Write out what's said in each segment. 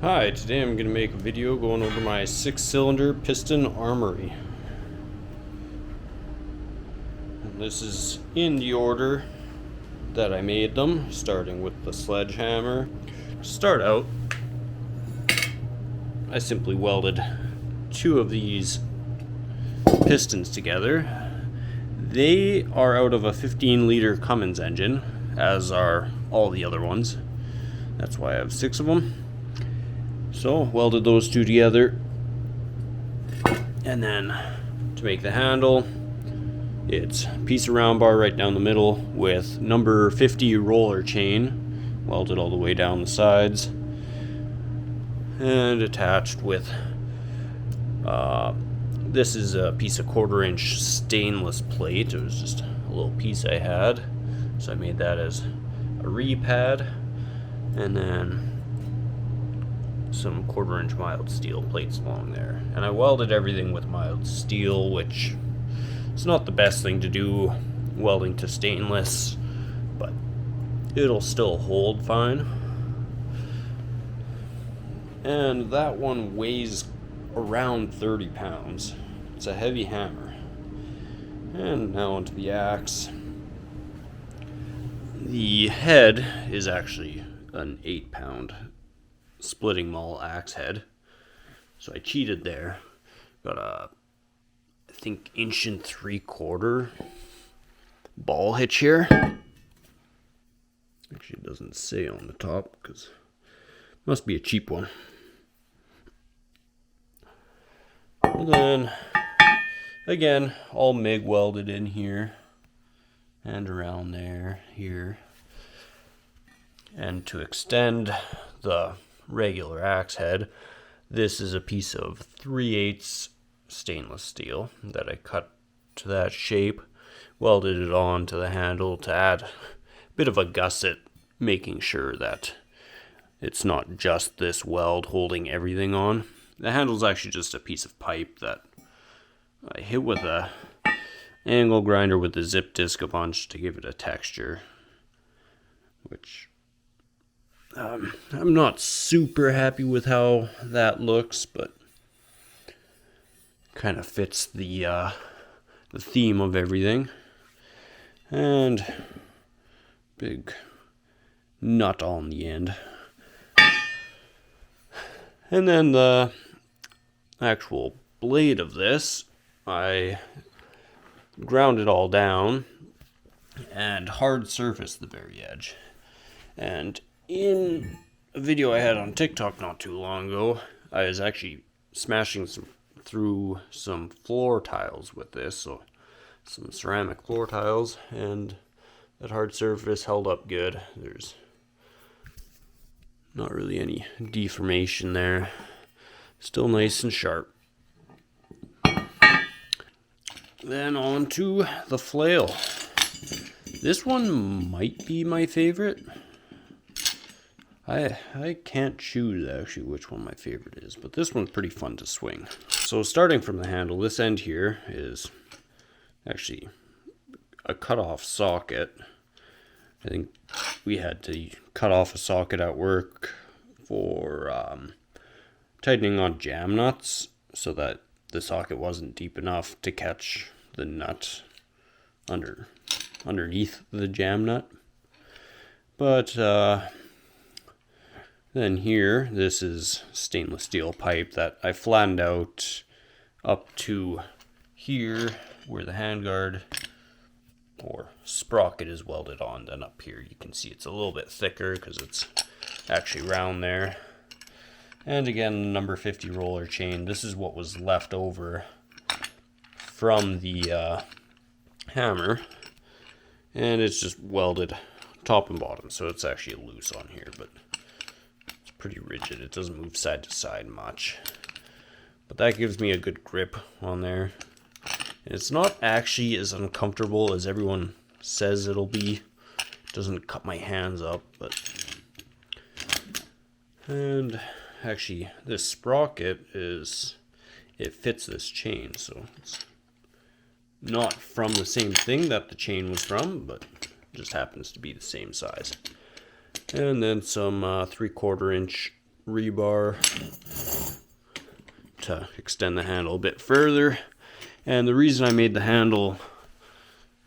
Hi, today I'm going to make a video going over my 6-cylinder piston Armory. And this is in the order that I made them, starting with the sledgehammer. To start out, I simply welded 2 of these pistons together. They are out of a 15-liter Cummins engine, as are all the other ones. That's why I have 6 of them. So, welded those 2 together, and then to make the handle, it's a piece of round bar right down the middle with number 50 roller chain, welded all the way down the sides, and attached with, this is a piece of 1/4-inch stainless plate. It was just a little piece I had, so I made that as a re-pad, and then some 1/4-inch mild steel plates along there. And I welded everything with mild steel, which is not the best thing to do welding to stainless, but it'll still hold fine. And that one weighs around 30 pounds. It's a heavy hammer. And now onto the axe. The head is actually an 8-pound splitting maul axe head, so I cheated there. Got a, I think, 1.75" ball hitch here. Actually, it doesn't say on the top because it must be a cheap one. And then again, all MIG welded in here and around there, here. And to extend the regular axe head, this is a piece of 3/8 stainless steel that I cut to that shape, welded it on to the handle to add a bit of a gusset, making sure that it's not just this weld holding everything on. The handle's actually just a piece of pipe that I hit with a angle grinder with the zip disc a bunch to give it a texture, which I'm not super happy with how that looks, but kind of fits the theme of everything. And big nut on the end. And then the actual blade of this, I ground it all down and hard surfaced the very edge. And in a video I had on TikTok not too long ago, I was actually smashing through some floor tiles with this, so some ceramic floor tiles, and that hard surface held up good. There's not really any deformation there. Still nice and sharp. Then on to the flail. This one might be my favorite. I can't choose actually which one my favorite is, but this one's pretty fun to swing. So starting from the handle, this end here is actually a cut-off socket. I think we had to cut off a socket at work for tightening on jam nuts so that the socket wasn't deep enough to catch the nut underneath the jam nut. But then here, this is stainless steel pipe that I flattened out up to here where the handguard or sprocket is welded on. Then up here you can see it's a little bit thicker because it's actually round there. And again, number 50 roller chain. This is what was left over from the hammer, and it's just welded top and bottom, so it's actually loose on here, but it's pretty rigid. It doesn't move side to side much, but that gives me a good grip on there. And it's not actually as uncomfortable as everyone says it'll be. It doesn't cut my hands up, but... And actually, this sprocket it fits this chain, so it's not from the same thing that the chain was from, but it just happens to be the same size. And then some 3/4 inch rebar to extend the handle a bit further. And the reason I made the handle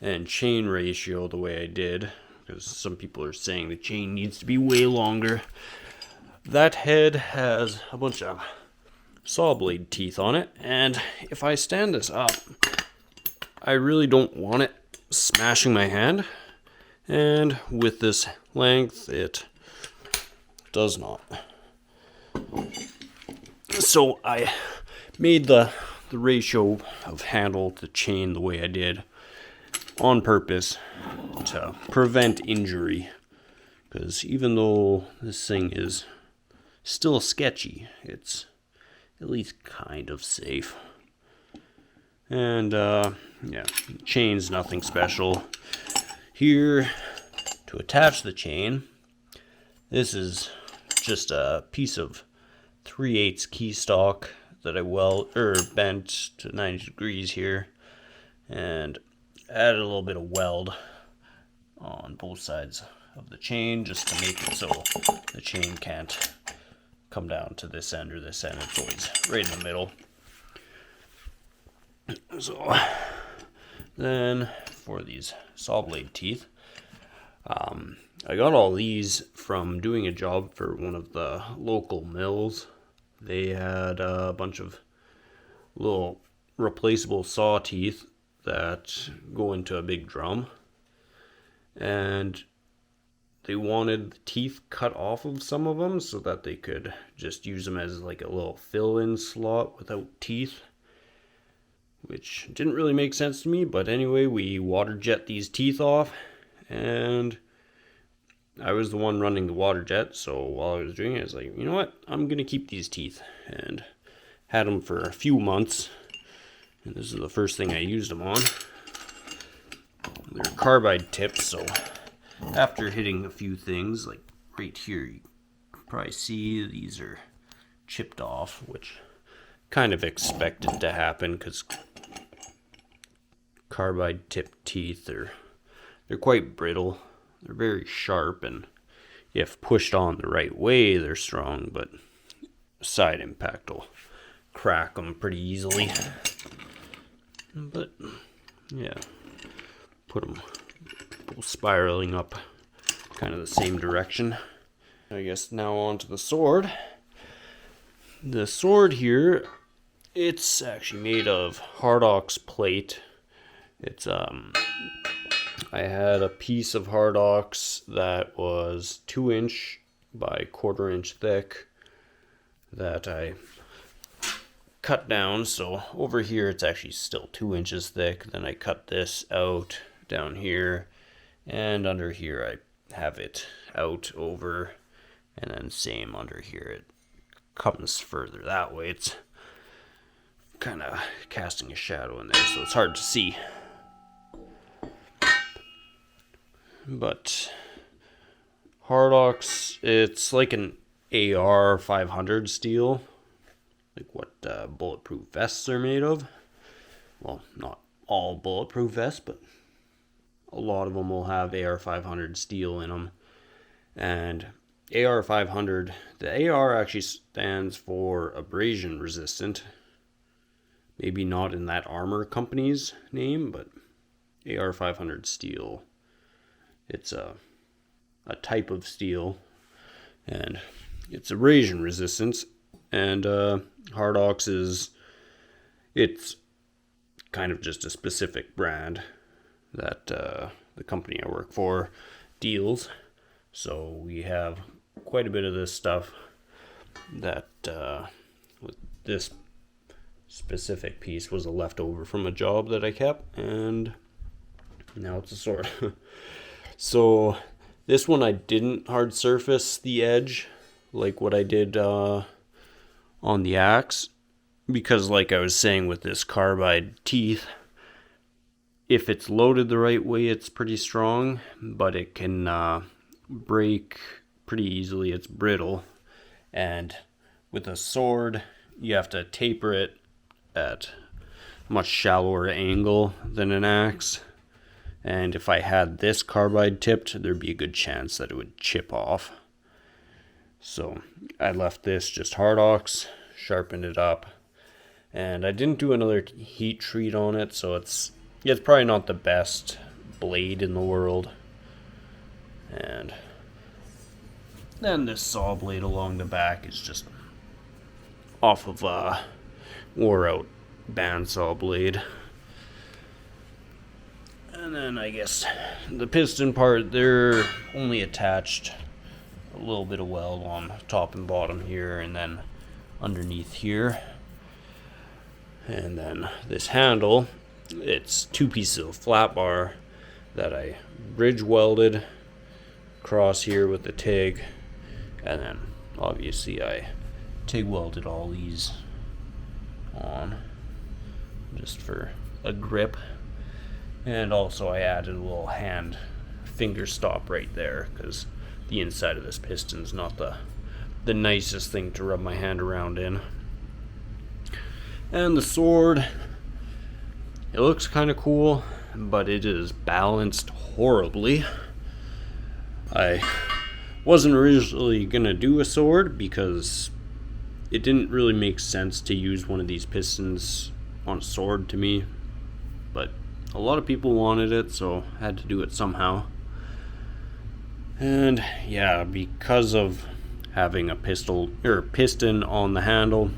and chain ratio the way I did, because some people are saying the chain needs to be way longer. That head has a bunch of saw blade teeth on it, and if I stand this up, I really don't want it smashing my hand, and with this length it does not. So I made the ratio of handle to chain the way I did on purpose to prevent injury, because even though this thing is still sketchy, it's at least kind of safe. And yeah, chain's nothing special. Here, to attach the chain, this is just a piece of 3/8 key stock that I bent to 90 degrees here, and added a little bit of weld on both sides of the chain just to make it so the chain can't come down to this end or this end. It's always right in the middle. So then for these saw blade teeth, I got all these from doing a job for one of the local mills. They had a bunch of little replaceable saw teeth that go into a big drum, and they wanted the teeth cut off of some of them so that they could just use them as like a little fill-in slot without teeth, which didn't really make sense to me. But anyway, we water jet these teeth off, and I was the one running the water jet, so while I was doing it, I was like, you know what, I'm gonna keep these teeth, and had them for a few months. And this is the first thing I used them on. They're carbide tips, so after hitting a few things, like right here, you can probably see these are chipped off, which kind of expected to happen because carbide tip teeth they're quite brittle. They're very sharp, and if pushed on the right way, they're strong, but side impact will crack them pretty easily. But yeah, put them spiraling up kind of the same direction. I guess now onto the sword. The sword here, it's actually made of Hardox plate. It's I had a piece of Hardox that was 2" by 1/4" thick that I cut down. So over here it's actually still 2 inches thick. Then I cut this out down here, and under here I have it out over, and then same under here. It comes further that way. It's kind of casting a shadow in there, so it's hard to see. But Hardox, it's like an AR 500 steel, like what bulletproof vests are made of. Well, not all bulletproof vests, but a lot of them will have AR 500 steel in them. And AR 500, the AR actually stands for abrasion resistant. Maybe not in that armor company's name, but AR 500 steel. It's a type of steel, and it's abrasion resistance. And Hardox it's kind of just a specific brand that the company I work for deals. So we have quite a bit of this stuff that with this specific piece was a leftover from a job that I kept, and now it's a sword. So this one I didn't hard surface the edge like what I did on the axe, because like I was saying with this carbide teeth, if it's loaded the right way, it's pretty strong, but it can break pretty easily. It's brittle, and with a sword you have to taper it at a much shallower angle than an axe. And if I had this carbide tipped, there'd be a good chance that it would chip off. So I left this just Hardox, sharpened it up, and I didn't do another heat treat on it, so it's probably not the best blade in the world. And then this saw blade along the back is just off of a wore out bandsaw blade. And then I guess the piston part, they're only attached a little bit of weld on top and bottom here, and then underneath here. And then this handle, it's 2 pieces of flat bar that I bridge welded across here with the TIG, and then obviously I TIG welded all these on just for a grip. And also I added a little hand finger stop right there, because the inside of this piston's not the nicest thing to rub my hand around in. And the sword, it looks kind of cool, but it is balanced horribly. I wasn't originally gonna do a sword because it didn't really make sense to use one of these pistons on a sword to me, but a lot of people wanted it, so I had to do it somehow. And yeah, because of having a piston on the handle,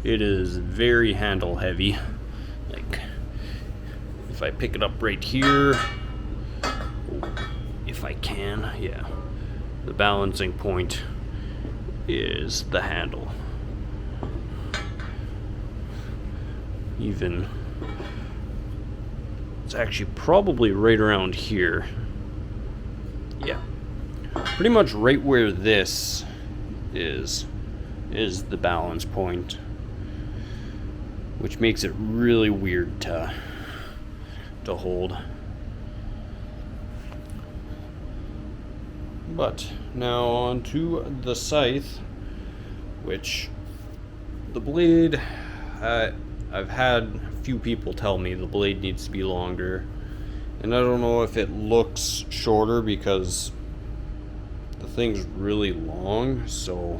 it is very handle heavy. Like if I pick it up right here, if I can, yeah, the balancing point is the handle. Even it's actually probably right around here. Yeah, pretty much right where this is the balance point, which makes it really weird to hold. But now on to the scythe, which the blade, I've had a few people tell me the blade needs to be longer, and I don't know if it looks shorter because the thing's really long, so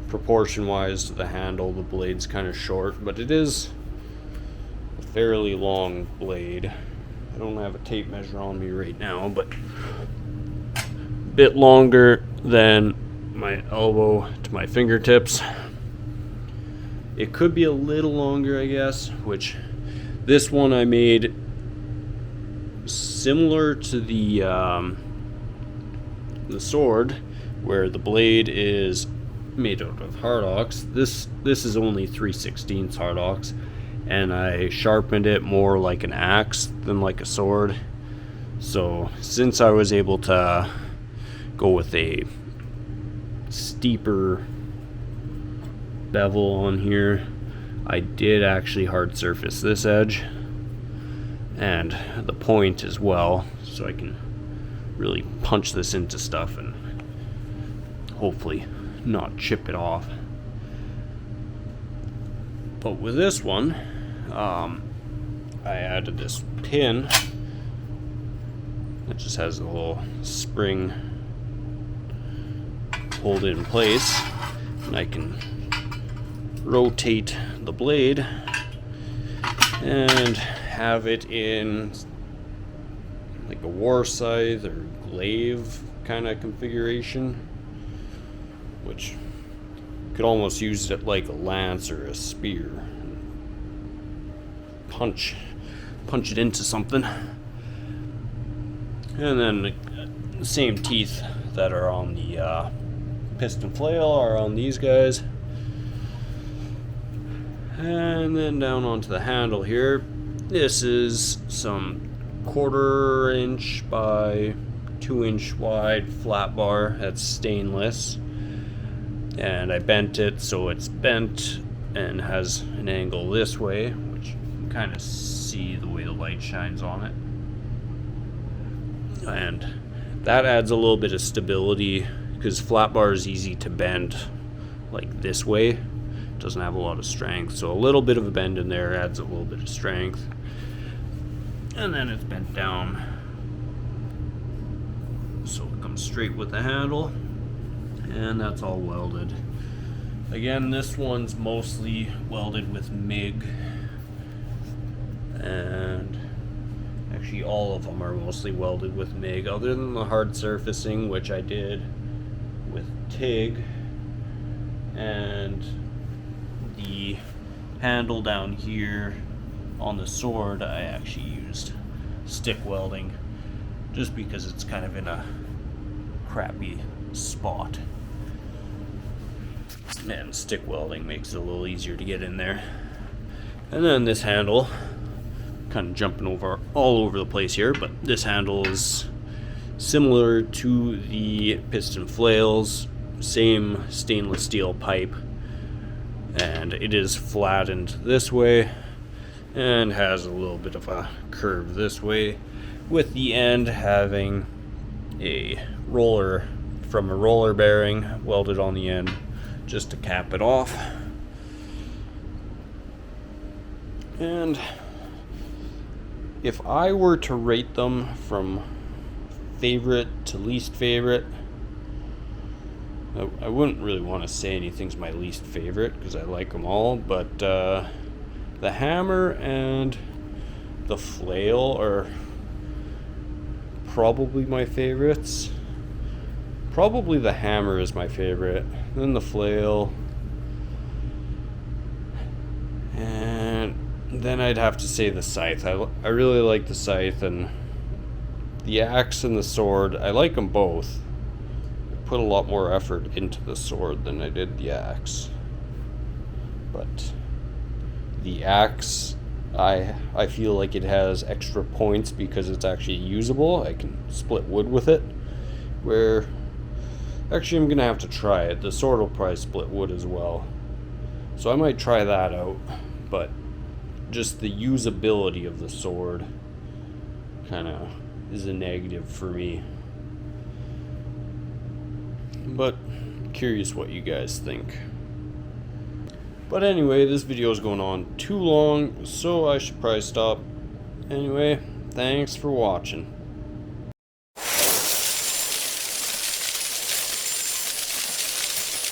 proportion wise to the handle the blade's kind of short, but it is a fairly long blade. I don't have a tape measure on me right now, but a bit longer than my elbow to my fingertips. It could be a little longer, I guess, which this one I made similar to the sword, where the blade is made out of Hardox. This is only 3/16 Hardox, and I sharpened it more like an axe than like a sword. So since I was able to go with a steeper bevel on here, I did actually hard surface this edge and the point as well, so I can really punch this into stuff and hopefully not chip it off. But with this one, I added this pin that just has a little spring hold it in place, and I can rotate the blade and have it in like a war scythe or glaive kind of configuration, which you could almost use it like a lance or a spear. Punch it into something. And then the same teeth that are on the piston flail are on these guys. And then down onto the handle here, this is some 1/4 inch by 2 inch wide flat bar that's stainless, and I bent it so it's bent and has an angle this way, which you can kind of see the way the light shines on it, and that adds a little bit of stability because flat bar is easy to bend like this way. It doesn't have a lot of strength, so a little bit of a bend in there adds a little bit of strength. And then it's bent down so it comes straight with the handle. and that's all welded. Again, this one's mostly welded with MIG, and actually all of them are mostly welded with MIG, other than the hard surfacing, which I did with TIG, and the handle down here on the sword I actually used stick welding, just because it's kind of in a crappy spot. And stick welding makes it a little easier to get in there. And then this handle, kind of jumping over all over the place here, but this handle is similar to the piston flails, same stainless steel pipe, and it is flattened this way and has a little bit of a curve this way, with the end having a roller from a roller bearing welded on the end just to cap it off. And if I were to rate them from favorite to least favorite, I wouldn't really want to say anything's my least favorite because I like them all, but the hammer and the flail are probably my favorites. Probably the hammer is my favorite, then the flail, and then I'd have to say the scythe. I really like the scythe, and the axe and the sword, I like them both. I put a lot more effort into the sword than I did the axe. But the axe, I feel like it has extra points because it's actually usable. I can split wood with it, where actually I'm gonna have to try it. The sword will probably split wood as well, so I might try that out. But just the usability of the sword kind of is a negative for me. But curious what you guys think. But anyway, this video is going on too long, so I should probably stop. Anyway, thanks for watching.